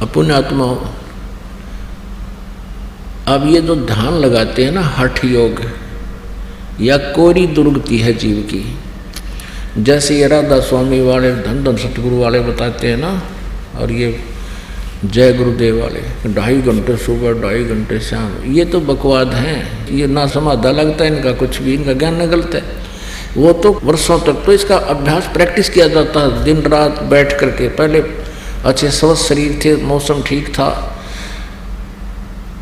अपुण्य आत्मा हो। अब ये जो ध्यान लगाते हैं ना, हठ योग या कोरी दुर्गति है जीव की, जैसे ये राधा स्वामी वाले, धन धन सतगुरु वाले बताते हैं ना, और ये जय गुरुदेव वाले 2.5 घंटे सुबह 2.5 घंटे शाम, ये तो बकवाद हैं। ये ना समाधा लगता है इनका, कुछ भी इनका ज्ञान गलत है। वो तो वर्षों तक तो इसका अभ्यास प्रैक्टिस किया जाता है, दिन रात बैठ करके। पहले अच्छे स्वस्थ शरीर थे, मौसम ठीक था,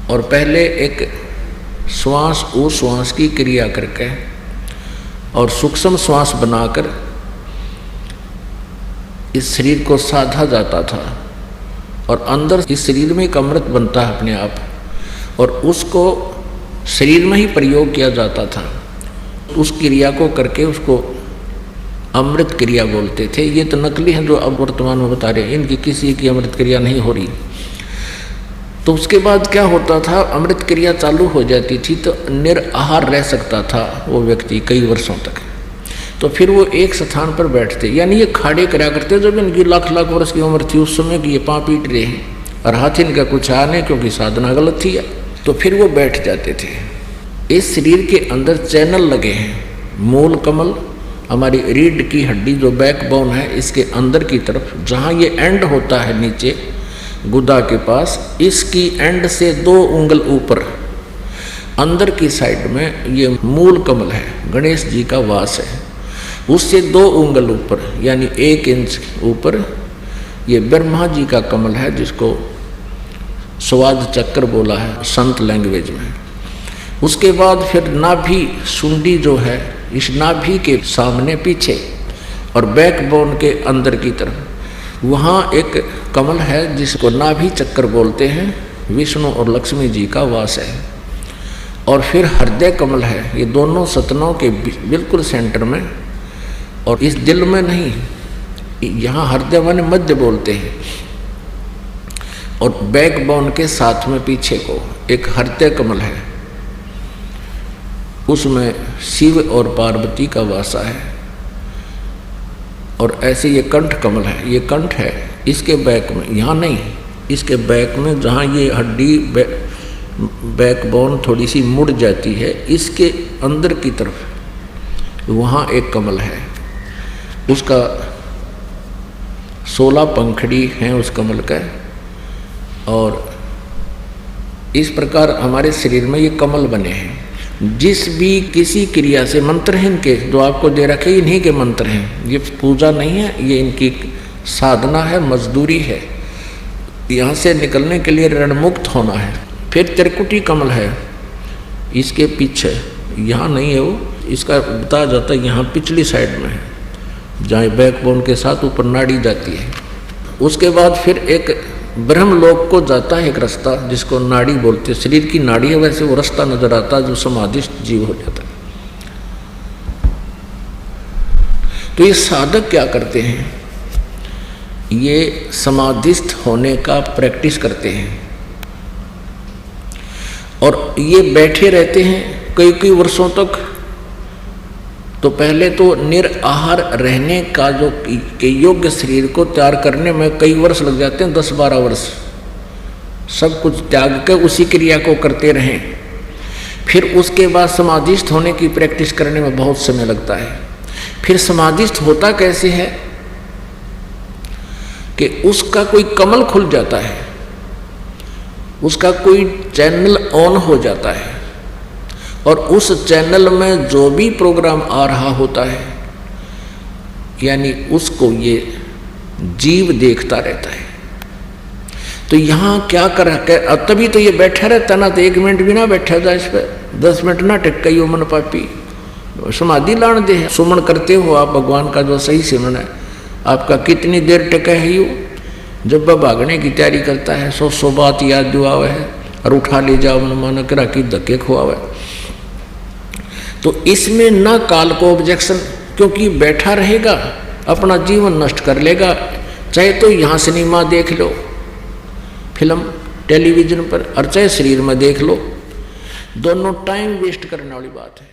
और पहले एक श्वास और श्वास की क्रिया करके और सूक्ष्म श्वास बनाकर इस शरीर को साधा जाता था, और अंदर इस शरीर में एक अमृत बनता है अपने आप, और उसको शरीर में ही प्रयोग किया जाता था। उस क्रिया को करके उसको अमृत क्रिया बोलते थे। ये तो नकली हैं जो अब वर्तमान में बता रहे हैं, इनकी किसी की अमृत क्रिया नहीं हो रही। तो उसके बाद क्या होता था, अमृत क्रिया चालू हो जाती थी तो निराहार रह सकता था वो व्यक्ति कई वर्षों तक। तो फिर वो एक स्थान पर बैठते, यानी ये खाड़े करा करते। जब इनकी लाख लाख वर्ष की उम्र थी उस समय की, ये पाँव पीट रहे हैं और हाथ इनका कुछ आ नहीं, क्योंकि साधना गलत थी। तो फिर वो बैठ जाते थे। इस शरीर के अंदर चैनल लगे हैं, मूल कमल, हमारी रीढ़ की हड्डी जो बैकबोन है, इसके अंदर की तरफ जहाँ ये एंड होता है नीचे गुदा के पास, इसकी एंड से 2 उंगल ऊपर अंदर की साइड में ये मूल कमल है, गणेश जी का वास है। उससे 2 उंगल ऊपर यानी 1 इंच ऊपर ये ब्रह्मा जी का कमल है, जिसको स्वाद चक्र बोला है संत लैंग्वेज में। उसके बाद फिर नाभि सुंडी जो है, इस नाभि के सामने पीछे और बैकबोन के अंदर की तरफ वहाँ एक कमल है जिसको नाभि चक्र बोलते हैं, विष्णु और लक्ष्मी जी का वास है। और फिर हृदय कमल है, ये दोनों सतनों के बिल्कुल सेंटर में, और इस दिल में नहीं, यहाँ हृदय माने मध्य बोलते हैं। और बैकबोन के साथ में पीछे को एक हृदय कमल है, उसमें शिव और पार्वती का वासा है। और ऐसे ये कंठ कमल है, ये कंठ है, इसके बैक में, यहाँ नहीं, इसके बैक में जहाँ ये हड्डी बैकबोन थोड़ी सी मुड़ जाती है, इसके अंदर की तरफ वहाँ एक कमल है। उसका 16 पंखड़ी हैं उस कमल का। और इस प्रकार हमारे शरीर में ये कमल बने हैं। जिस भी किसी क्रिया से, मंत्र हैं इनके जो आपको दे रखे, इन्हीं के मंत्र हैं, ये पूजा नहीं है, ये इनकी साधना है, मजदूरी है। यहाँ से निकलने के लिए ऋणमुक्त होना है। फिर त्रिकुटी कमल है, इसके पीछे, यहाँ नहीं है वो, इसका बताया जाता है यहाँ पिछली साइड में है, जहाँ बैकबोन के साथ ऊपर नाड़ी जाती है। उसके बाद फिर एक ब्रह्मलोक को जाता है एक रास्ता, जिसको नाड़ी बोलते हैं, शरीर की नाड़ी है, वैसे वो रास्ता नजर आता है जो समाधिस्थ जीव हो जाता है। तो ये साधक क्या करते हैं, ये समाधिस्थ होने का प्रैक्टिस करते हैं, और ये बैठे रहते हैं कई कई वर्षों तक। तो पहले तो निराहार रहने का जो के योग्य शरीर को तैयार करने में कई वर्ष लग जाते हैं, 10-12 वर्ष, सब कुछ त्याग कर उसी क्रिया को करते रहें। फिर उसके बाद समाधिस्थ होने की प्रैक्टिस करने में बहुत समय लगता है। फिर समाधिस्थ होता कैसे है कि उसका कोई कमल खुल जाता है, उसका कोई चैनल ऑन हो जाता है, और उस चैनल में जो भी प्रोग्राम आ रहा होता है, यानी उसको ये जीव देखता रहता है। तो यहाँ क्या कर, तभी तो ये बैठा रहता ना, तो 1 मिनट भी ना बैठा जाए इस पर, 10 मिनट ना टिक यो मन पापी, समाधि लान दे। सुमन करते हो आप भगवान का जो सही सिमरन है, आपका कितनी देर टिका है यू, जब वह भागने की तैयारी करता है, 100 बात याद जो आवे है, और उठा ले जाओ मन माना करा की धक्के खुआवे। तो इसमें ना काल को ऑब्जेक्शन, क्योंकि बैठा रहेगा अपना जीवन नष्ट कर लेगा। चाहे तो यहाँ सिनेमा देख लो, फिल्म टेलीविजन पर, और चाहे शरीर में देख लो, दोनों टाइम वेस्ट करने वाली बात है।